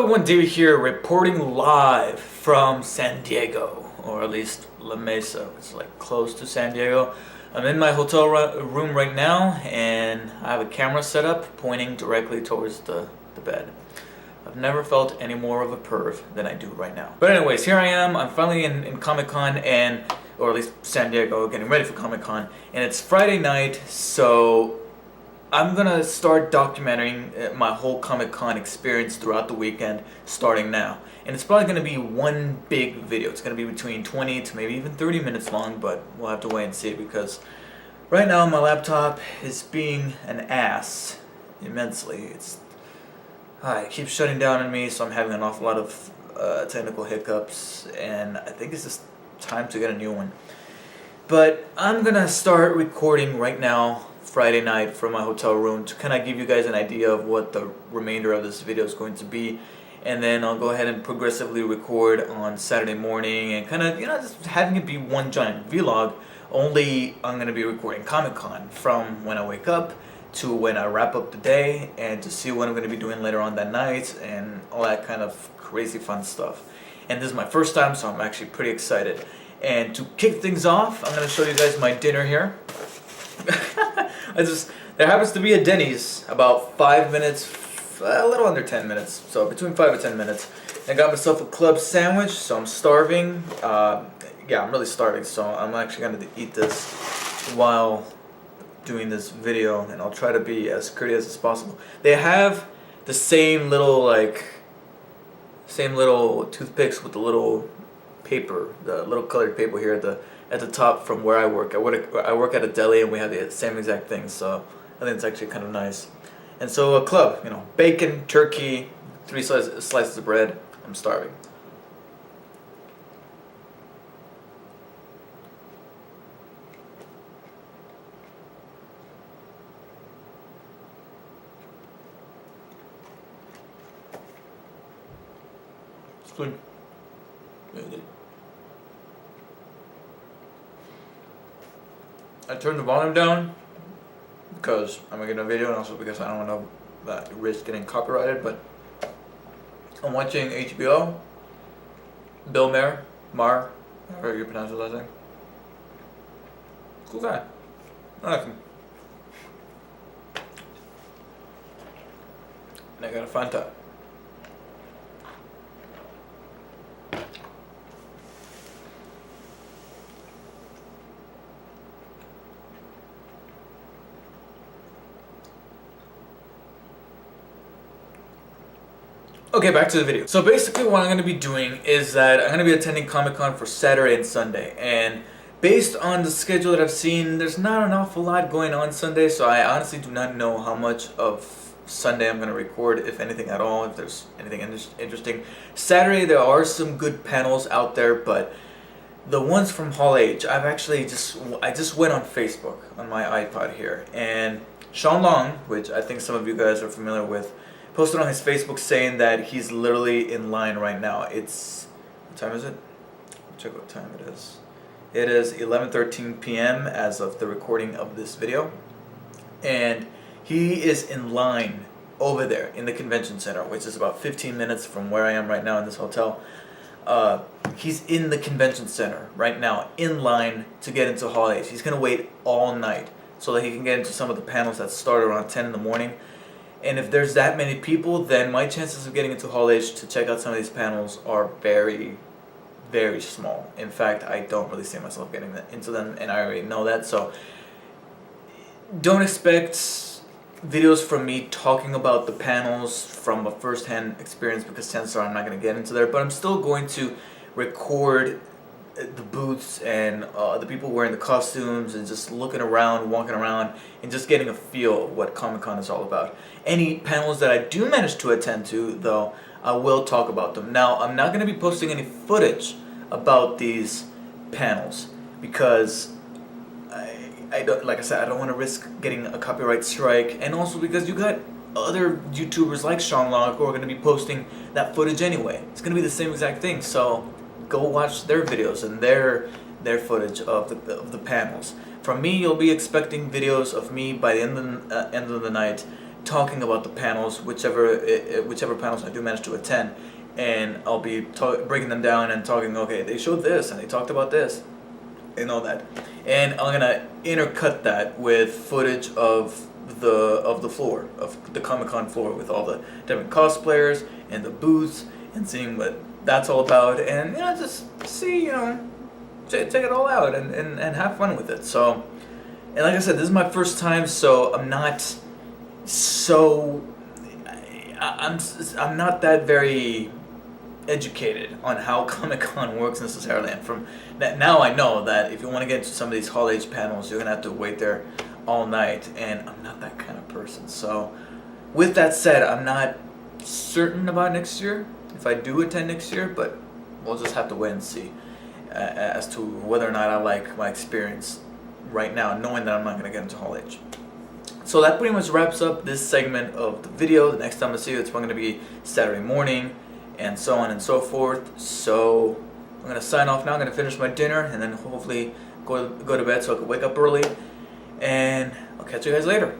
everyone, David here, reporting live from San Diego, or at least La Mesa. It's like close to San Diego. I'm in my hotel room right now, and I have a camera set up pointing directly towards the bed. I've never felt any more of a perv than I do right now. But anyways, here I am. I'm finally in Comic-Con, or at least San Diego, getting ready for Comic-Con, and it's Friday night, so I'm gonna start documenting my whole Comic-Con experience throughout the weekend, starting now. And it's probably gonna be one big video. It's gonna be between 20 to maybe even 30 minutes long, but we'll have to wait and see, because right now my laptop is being an ass immensely. It keeps shutting down on me, so I'm having an awful lot of technical hiccups, and I think it's just time to get a new one. But I'm gonna start recording right now, Friday night, from my hotel room, to kind of give you guys an idea of what the remainder of this video is going to be, and then I'll go ahead and progressively record on Saturday morning, and kind of, just having it be one giant vlog. Only I'm going to be recording Comic-Con from when I wake up to when I wrap up the day, and to see what I'm going to be doing later on that night, and all that kind of crazy fun stuff. And this is my first time, so I'm actually pretty excited. And to kick things off, I'm going to show you guys my dinner here. There happens to be a Denny's about 5 minutes, a little under 10 minutes, so between 5 and 10 minutes. I got myself a club sandwich, so I'm starving. Yeah, I'm really starving, so I'm actually going to eat this while doing this video, and I'll try to be as courteous as possible. They have the same little toothpicks with the little paper, the little colored paper here at the top from where I work. I work at a deli, and we have the same exact thing, so I think it's actually kind of nice. And so a club, bacon, turkey, 3 slices of bread. I'm starving. It's good. Very good. I turned the volume down because I'm making a video, and also because I don't want to risk getting copyrighted. But I'm watching HBO. Bill Maher, however you pronounce his last name. Cool guy. I like him. And I got a Fanta. Okay, back to the video. So basically what I'm going to be doing is that I'm going to be attending Comic-Con for Saturday and Sunday, and based on the schedule that I've seen, there's not an awful lot going on Sunday, so I honestly do not know how much of Sunday I'm going to record, if anything at all, if there's anything interesting. Saturday there are some good panels out there, but the ones from Hall H, I just went on Facebook on my iPod here, and Sean Long, which I think some of you guys are familiar with, posted on his Facebook saying that he's literally in line right now. What time is it? Check what time it is. It is 11:13 p.m. as of the recording of this video. And he is in line over there in the convention center, which is about 15 minutes from where I am right now in this hotel. He's in the convention center right now, in line to get into Hall H. He's going to wait all night so that he can get into some of the panels that start around 10 in the morning. And if there's that many people, then my chances of getting into Hall H to check out some of these panels are very, very small. In fact, I don't really see myself getting into them, and I already know that. So don't expect videos from me talking about the panels from a first-hand experience, because chances are I'm not going to get into there. But I'm still going to record the booths and the people wearing the costumes, and just looking around, walking around, and just getting a feel of what Comic-Con is all about. Any panels that I do manage to attend to, though, I will talk about them. Now, I'm not going to be posting any footage about these panels, because I don't, like I said, I don't want to risk getting a copyright strike, and also because you got other YouTubers like Sean Long who are going to be posting that footage anyway. It's going to be the same exact thing, so go watch their videos and their footage of the panels. From me, you'll be expecting videos of me by the end of the night talking about the panels, whichever panels I do manage to attend, and I'll be breaking them down and talking. Okay, they showed this and they talked about this, and all that, and I'm gonna intercut that with footage of the floor of the Comic-Con floor with all the different cosplayers and the booths and seeing what that's all about, and just see, check it all out and have fun with it. So, and like I said, this is my first time, so I'm not so I'm not that very educated on how Comic-Con works necessarily. And from now I know that if you want to get into some of these Hall H panels, you're gonna have to wait there all night, and I'm not that kind of person. So with that said, I'm not certain about next year if I do attend next year, but we'll just have to wait and see as to whether or not I like my experience right now, knowing that I'm not gonna get into Hall H. So that pretty much wraps up this segment of the video. The next time I see you, it's going to be Saturday morning, and so on and so forth. So I'm gonna sign off now. I'm gonna finish my dinner and then hopefully go to bed so I can wake up early. And I'll catch you guys later.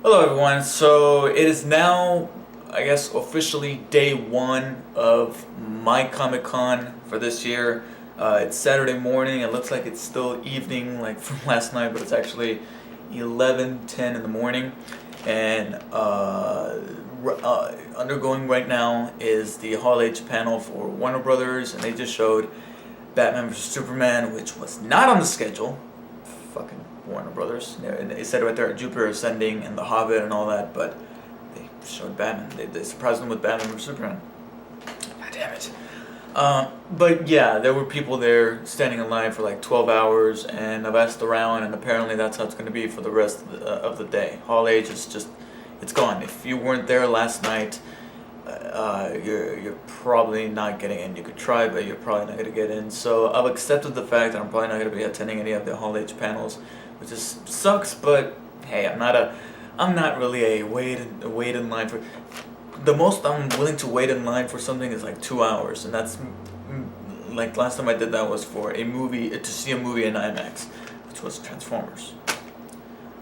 Hello everyone. So it is now, I guess, officially day one of my Comic-Con for this year. It's Saturday morning. It looks like it's still evening, like from last night, but it's actually 11:10 in the morning. And undergoing right now is the Hall H panel for Warner Brothers, and they just showed Batman vs Superman, which was not on the schedule. Fucking Warner Brothers. They said right there, Jupiter Ascending and The Hobbit and all that, but they showed Batman. They surprised them with Batman vs Superman. God damn it. But yeah, there were people there standing in line for like 12 hours, and I've asked around, and apparently that's how it's going to be for the rest of the day. Hall H is just, it's gone. If you weren't there last night, you're probably not getting in. You could try, but you're probably not going to get in. So I've accepted the fact that I'm probably not going to be attending any of the Hall H panels, which just sucks. But hey, I'm not really a wait in line for. The most I'm willing to wait in line for something is like 2 hours, and that's like last time I did that was for a movie, to see a movie in IMAX, which was Transformers.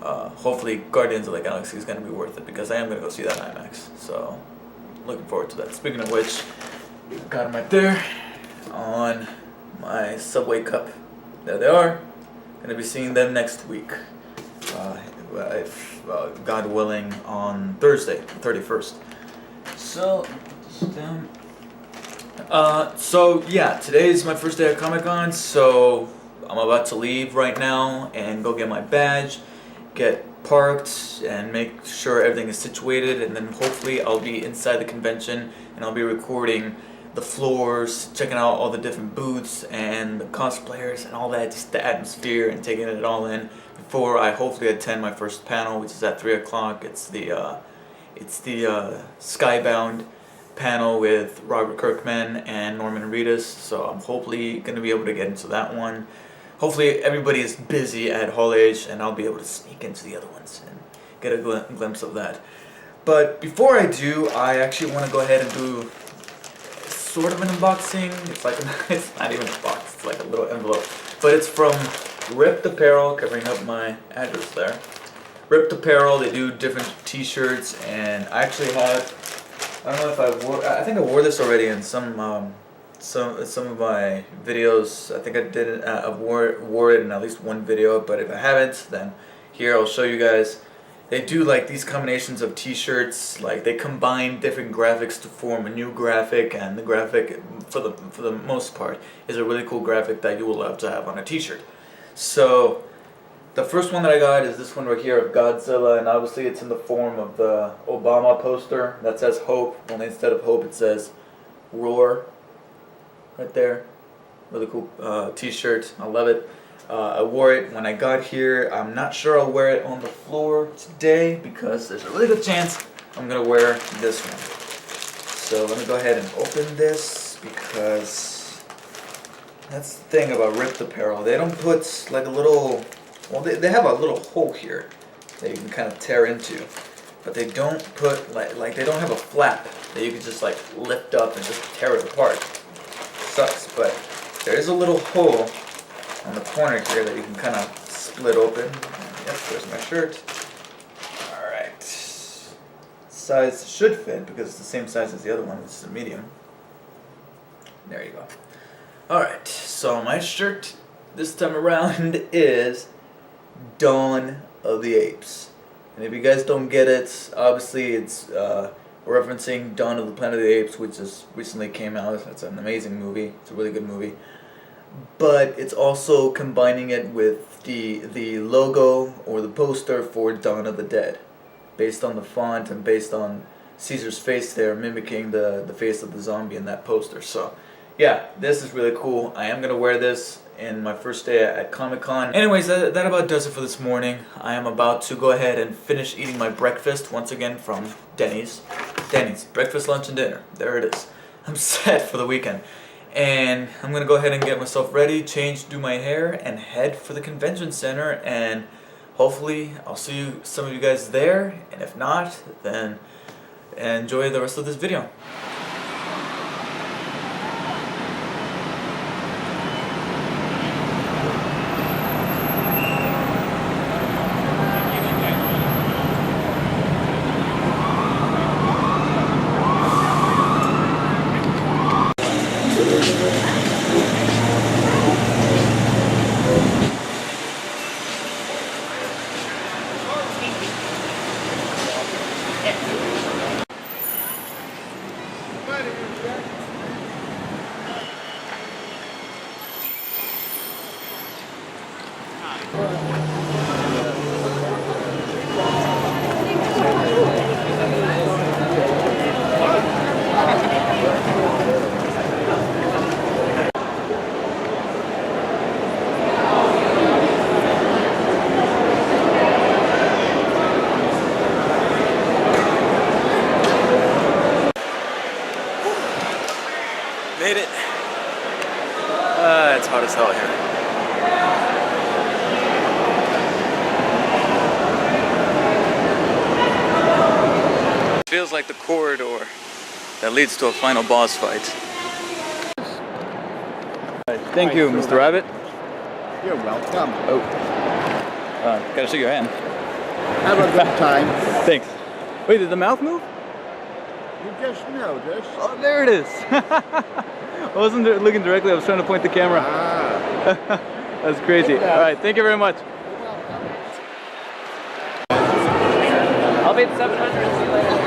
Hopefully Guardians of the Galaxy is going to be worth it, because I am going to go see that in IMAX, so looking forward to that. Speaking of which, got them right there on my Subway cup. There they are. Going to be seeing them next week, if God willing, on Thursday, the 31st. So, so yeah, today is my first day at Comic-Con, so I'm about to leave right now and go get my badge, get parked, and make sure everything is situated, and then hopefully I'll be inside the convention and I'll be recording the floors, checking out all the different booths and the cosplayers and all that, just the atmosphere, and taking it all in before I hopefully attend my first panel, which is at 3 o'clock. It's the Skybound panel with Robert Kirkman and Norman Reedus, so I'm hopefully going to be able to get into that one. Hopefully everybody is busy at Hall H, and I'll be able to sneak into the other ones and get a glimpse of that. But before I do, I actually want to go ahead and do sort of an unboxing. It's like it's not even a box, it's like a little envelope. But it's from Ripped Apparel, covering up my address there. Ripped Apparel, they do different t-shirts, and I actually have, I don't know if I think I wore this already in some of my videos. I think I did it, I wore it in at least one video, but if I haven't, then here I'll show you guys. They do like these combinations of t-shirts, like they combine different graphics to form a new graphic, and the graphic, for the most part, is a really cool graphic that you will love to have on a t-shirt. So the first one that I got is this one right here of Godzilla, and obviously it's in the form of the Obama poster that says hope, only instead of hope it says roar right there. Really cool t-shirt. I love it. I wore it when I got here. I'm not sure I'll wear it on the floor today because there's a really good chance I'm going to wear this one. So let me go ahead and open this, because that's the thing about Ripped Apparel. They don't put like a little, well, they have a little hole here that you can kind of tear into, but they don't put like they don't have a flap that you can just like lift up and just tear it apart. Sucks, but there is a little hole on the corner here that you can kind of split open. And yes, there's my shirt. Alright. size should fit because it's the same size as the other one, which is a medium. There you go. Alright, so my shirt this time around is Dawn of the Apes. And if you guys don't get it, obviously it's referencing Dawn of the Planet of the Apes, which just recently came out. It's an amazing movie. It's a really good movie. But it's also combining it with the logo or the poster for Dawn of the Dead, based on the font and based on Caesar's face there, mimicking the face of the zombie in that poster. So yeah, this is really cool. I am going to wear this in my first day at Comic-Con. Anyways, that about does it for this morning. I am about to go ahead and finish eating my breakfast once again from Denny's. Denny's, breakfast, lunch, and dinner. There it is. I'm set for the weekend. And I'm going to go ahead and get myself ready, change, do my hair, and head for the convention center. And hopefully I'll see some of you guys there. And if not, then enjoy the rest of this video. Made it. It's hot as hell here. Feels like the corridor that leads to a final boss fight. Thank you, Mr. Rabbit. You're welcome. Oh. Gotta shake your hand. Have a good time. Thanks. Wait, did the mouth move? You just noticed. Oh, there it is. I wasn't looking directly, I was trying to point the camera. Ah. That's crazy. Alright, thank you very much. I'll be at 700. See you later.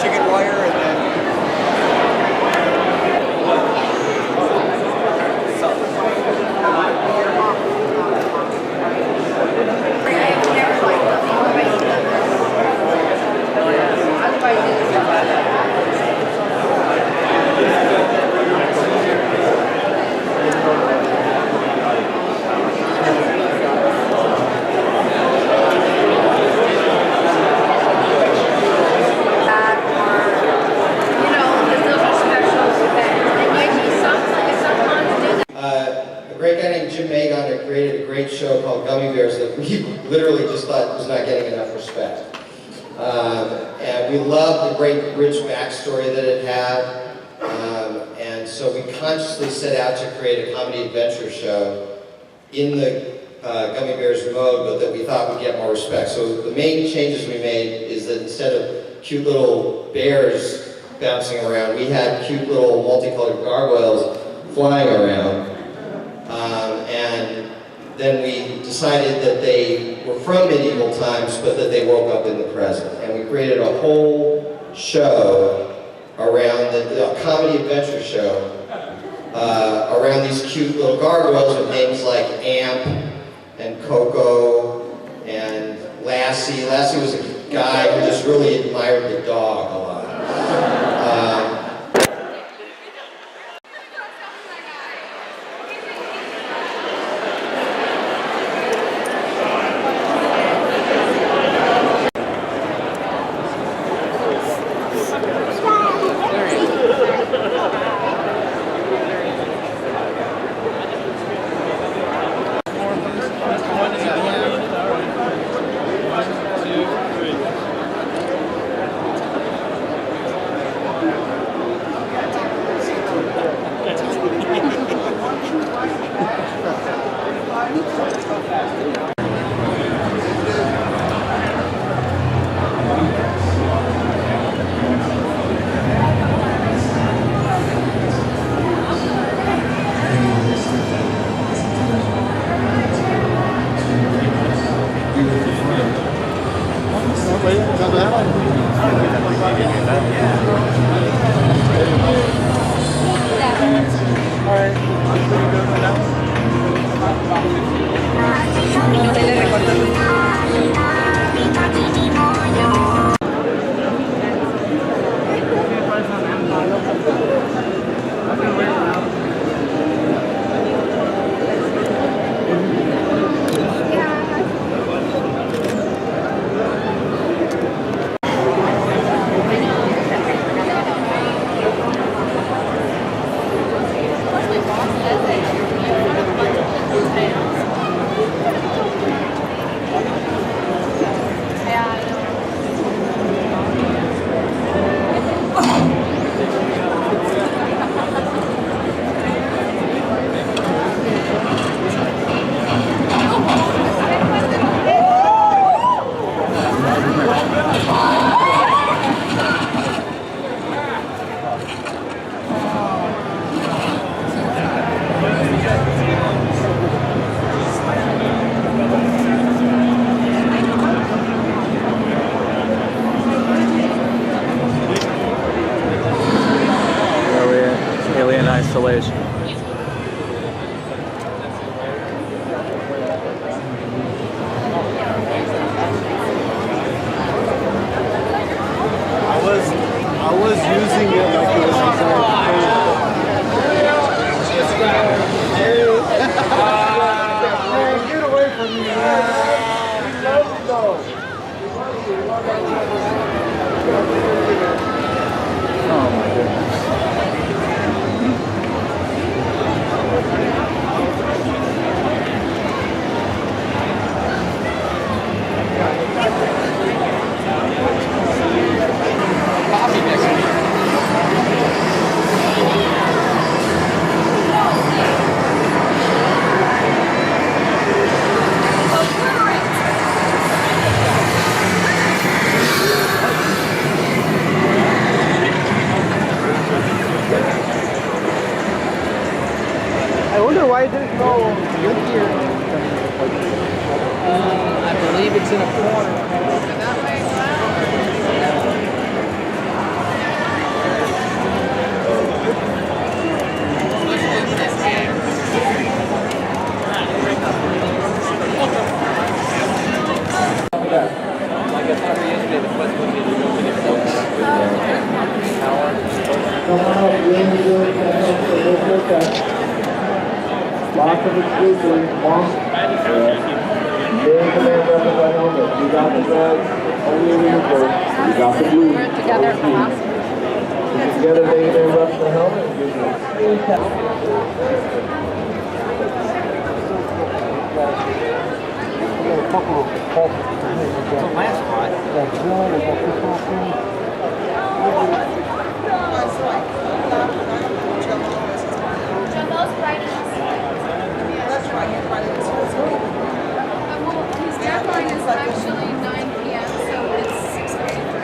Chicken wire and then created a great show called Gummy Bears that we literally just thought was not getting enough respect. And we loved the great rich backstory that it had. And so we consciously set out to create a comedy adventure show in the Gummy Bears mode, but that we thought would get more respect. So the main changes we made is that instead of cute little bears bouncing around, we had cute little multicolored gargoyles flying around. And then we decided that they were from medieval times, but that they woke up in the present. And we created a whole show around a comedy adventure show around these cute little gargoyles with names like Amp and Coco and Lassie. Lassie was a guy who just really admired the dog a lot. I was using it like it was man, get away from me, man. He loves it though. Oh my goodness. I wonder why it didn't go good here. I believe it's in a corner. Lots of exclusive, long. Command replica helmet. You got the red, only uniform. You got the blue. We're together at class. Together they can replica helmet and give you Jumbo's writing us. That's right, you're right. Well, his deadline is actually 9 p.m., so it's 6:53.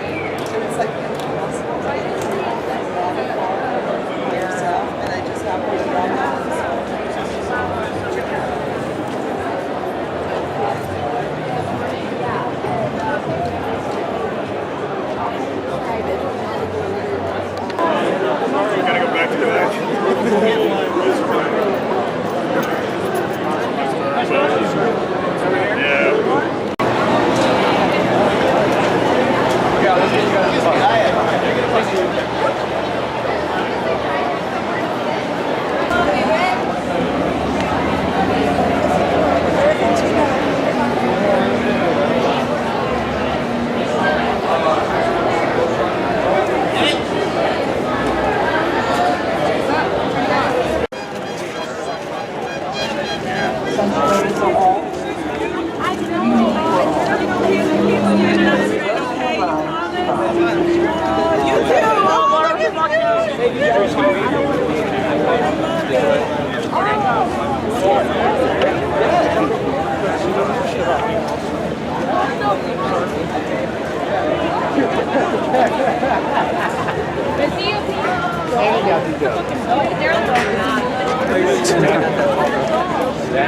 It's like impossible by yourself, and I just have to do that.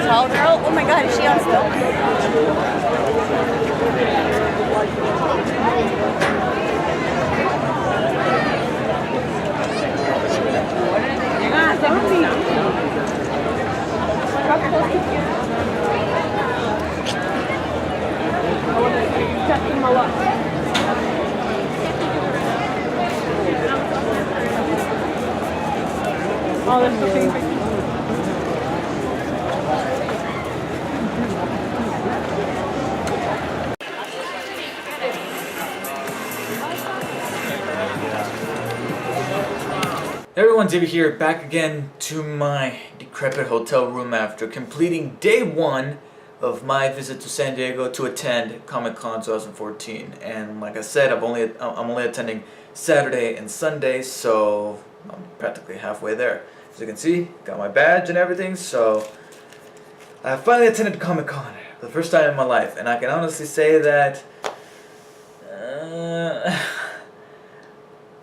Tall girl? Oh my god, is she on still? Oh, that's okay. Hey everyone, David here, back again to my decrepit hotel room after completing day one of my visit to San Diego to attend Comic-Con 2014. And like I said, I'm only attending Saturday and Sunday, so I'm practically halfway there. As you can see, got my badge and everything, so I finally attended Comic-Con for the first time in my life, and I can honestly say that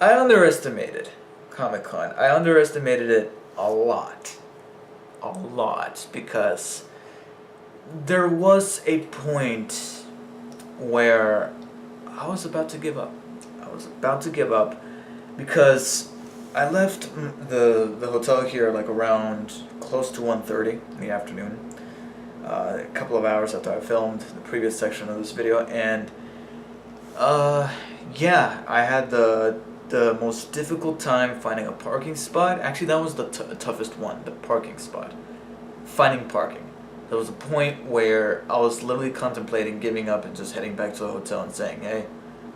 I underestimated Comic-Con. I underestimated it a lot, because there was a point where I was about to give up. Because I left the hotel here like around close to 1:30 in the afternoon. a couple of hours after I filmed the previous section of this video, and yeah, I had the most difficult time finding a parking spot. Actually, that was the toughest one, the parking spot. Finding parking. There was a point where I was literally contemplating giving up and just heading back to the hotel and saying, hey,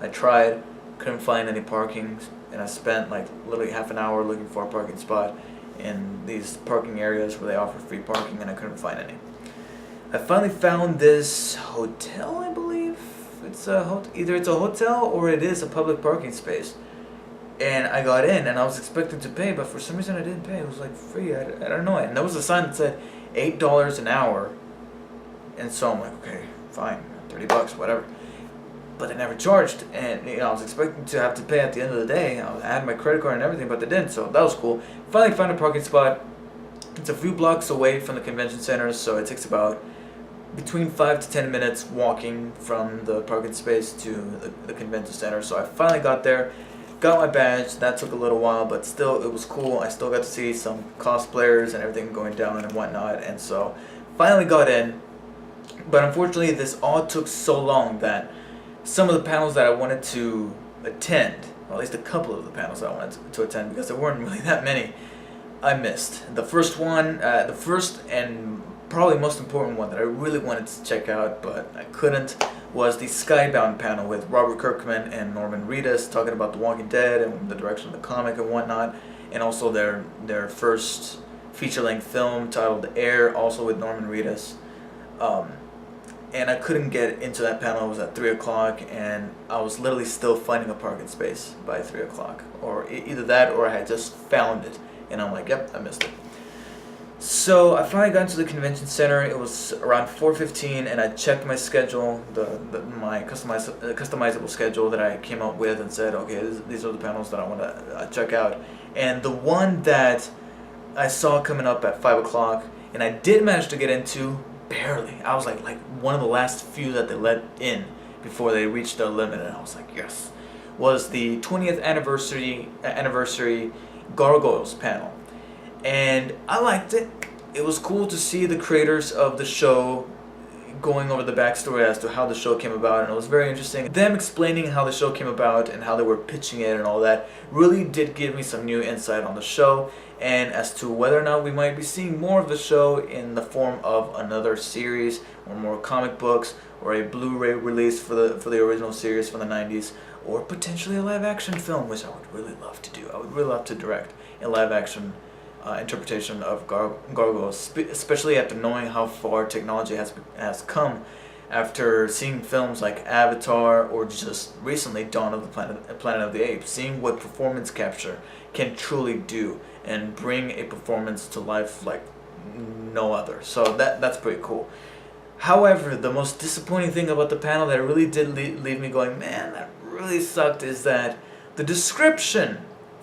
I tried, couldn't find any parking, and I spent like literally half an hour looking for a parking spot in these parking areas where they offer free parking, and I couldn't find any. I finally found this hotel, I believe. It's either it's a hotel or it is a public parking space. And I got in, and I was expecting to pay, but for some reason I didn't pay. It was like free. I don't know. And there was a sign that said $8 an hour. And so I'm like, okay, fine, $30, whatever. But they never charged, and I was expecting to have to pay at the end of the day. I had my credit card and everything, but they didn't. So that was cool. Finally found a parking spot. It's a few blocks away from the convention center, so it takes about between 5 to 10 minutes walking from the parking space to the convention center. So I finally got there, got my badge. That took a little while, but still it was cool. I still got to see some cosplayers and everything going down and whatnot, and so finally got in. But unfortunately, this all took so long that some of the panels that I wanted to attend, or at least a couple of the panels that I wanted to attend, because there weren't really that many, I missed. The first one, the first and probably most important one that I really wanted to check out, but I couldn't, was the Skybound panel with Robert Kirkman and Norman Reedus talking about The Walking Dead and the direction of the comic and whatnot, and also their first feature-length film titled Air, also with Norman Reedus. And I couldn't get into that panel. It was at 3 o'clock, and I was literally still finding a parking space by 3 o'clock. Or either that, or I had just found it, and I'm like, yep, I missed it. So I finally got into the convention center. It was around 4:15, and I checked my schedule, my customizable schedule that I came up with, and said, okay, these are the panels that I want to check out. And the one that I saw coming up at 5 o'clock, and I did manage to get into, barely. I was like one of the last few that they let in before they reached their limit, and I was like, yes. Was the 20th anniversary Gargoyles panel. And I liked it. It was cool to see the creators of the show going over the backstory as to how the show came about, and it was very interesting. Them explaining how the show came about and how they were pitching it and all that really did give me some new insight on the show, and as to whether or not we might be seeing more of the show in the form of another series or more comic books or a Blu-ray release for the original series from the 90s, or potentially a live-action film, which I would really love to do. I would really love to direct a live-action interpretation of Gargoyles, especially after knowing how far technology has come, after seeing films like Avatar or just recently Dawn of the Planet of the Apes, seeing what performance capture can truly do and bring a performance to life like no other. So that's pretty cool. However, the most disappointing thing about the panel that really did leave me going, man, that really sucked, is that the description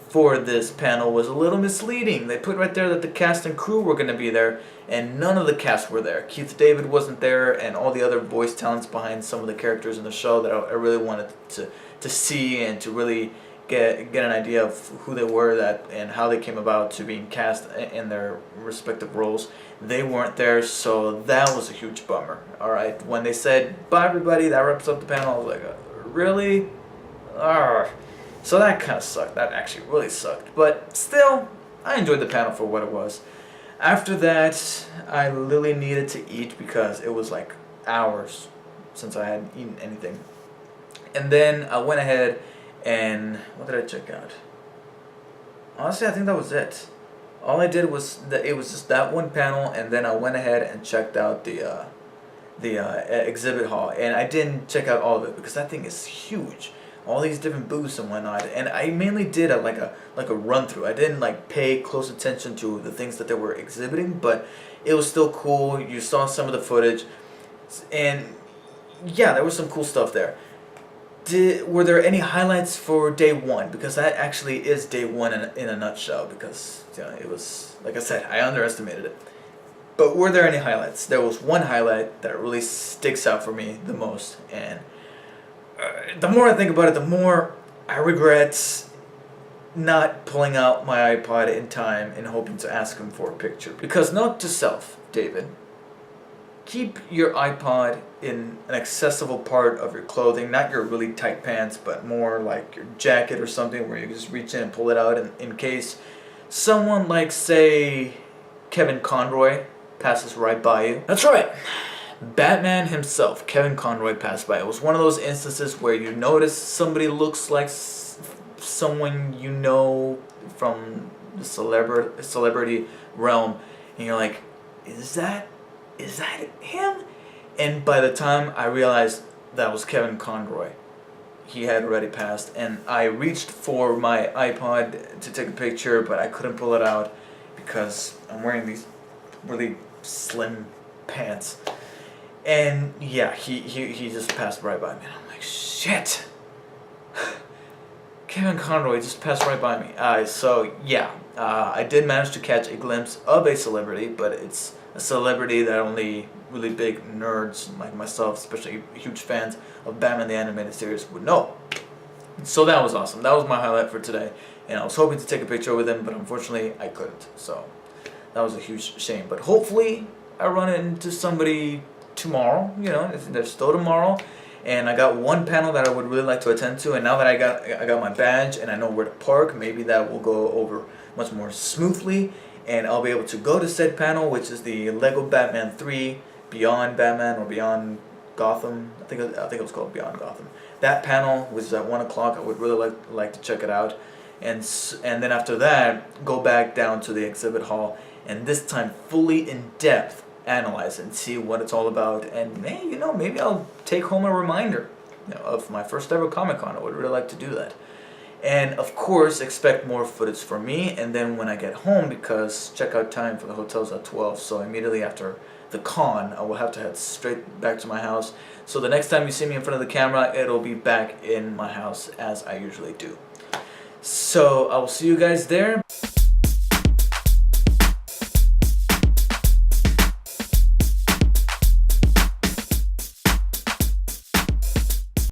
for this panel was a little misleading. They put right there that the cast and crew were going to be there, and none of the cast were there. Keith David wasn't there, and all the other voice talents behind some of the characters in the show that I really wanted to see and to really get an idea of who they were and how they came about to being cast in their respective roles. They weren't there, so that was a huge bummer. Alright, when they said, bye everybody, that wraps up the panel, I was like, really? So that kind of sucked. That actually really sucked. But still, I enjoyed the panel for what it was. After that, I literally needed to eat because it was like hours since I hadn't eaten anything. And then I went ahead and, what did I check out? Honestly, I think that was it. All I did was, it was just that one panel, and then I went ahead and checked out the exhibit hall. And I didn't check out all of it because that thing is huge. All these different booths and whatnot, and I mainly did like a run through. I didn't like pay close attention to the things that they were exhibiting, but it was still cool. You saw some of the footage, and yeah, there was some cool stuff there. Were there any highlights for day one? Because that actually is day one in a nutshell. Because it was, like I said, I underestimated it. But were there any highlights? There was one highlight that really sticks out for me the most, and the more I think about it, the more I regret not pulling out my iPod in time and hoping to ask him for a picture. Because note to self, David, keep your iPod in an accessible part of your clothing, not your really tight pants, but more like your jacket or something where you can just reach in and pull it out in case someone like, say, Kevin Conroy passes right by you. That's right. Batman himself, Kevin Conroy, passed by. It was one of those instances where you notice somebody looks like someone you know from the celebrity realm, and you're like, is that him? And by the time I realized that was Kevin Conroy, he had already passed, and I reached for my iPod to take a picture, but I couldn't pull it out because I'm wearing these really slim pants. And yeah, he just passed right by me, and I'm like, shit. Kevin Conroy just passed right by me. So yeah, I did manage to catch a glimpse of a celebrity, but it's a celebrity that only really big nerds like myself, especially huge fans of Batman the Animated Series, would know. So that was awesome. That was my highlight for today, and I was hoping to take a picture with him, but unfortunately I couldn't. So that was a huge shame. But hopefully I run into somebody tomorrow. You know, there's still tomorrow. And I got one panel that I would really like to attend to, and now that I got my badge and I know where to park, maybe that will go over much more smoothly, and I'll be able to go to said panel, which is the Lego Batman 3 Beyond Batman or Beyond Gotham. I think it was called Beyond Gotham. That panel, which is at 1 o'clock, I would really like to check it out, and then after that, go back down to the exhibit hall, and this time fully in depth analyze it and see what it's all about, and maybe I'll take home a reminder, of my first ever Comic-Con. I would really like to do that. And of course, expect more footage from me, and then when I get home, because checkout time for the hotel's at 12, so immediately after the con, I will have to head straight back to my house. So the next time you see me in front of the camera, it'll be back in my house as I usually do. So I will see you guys there.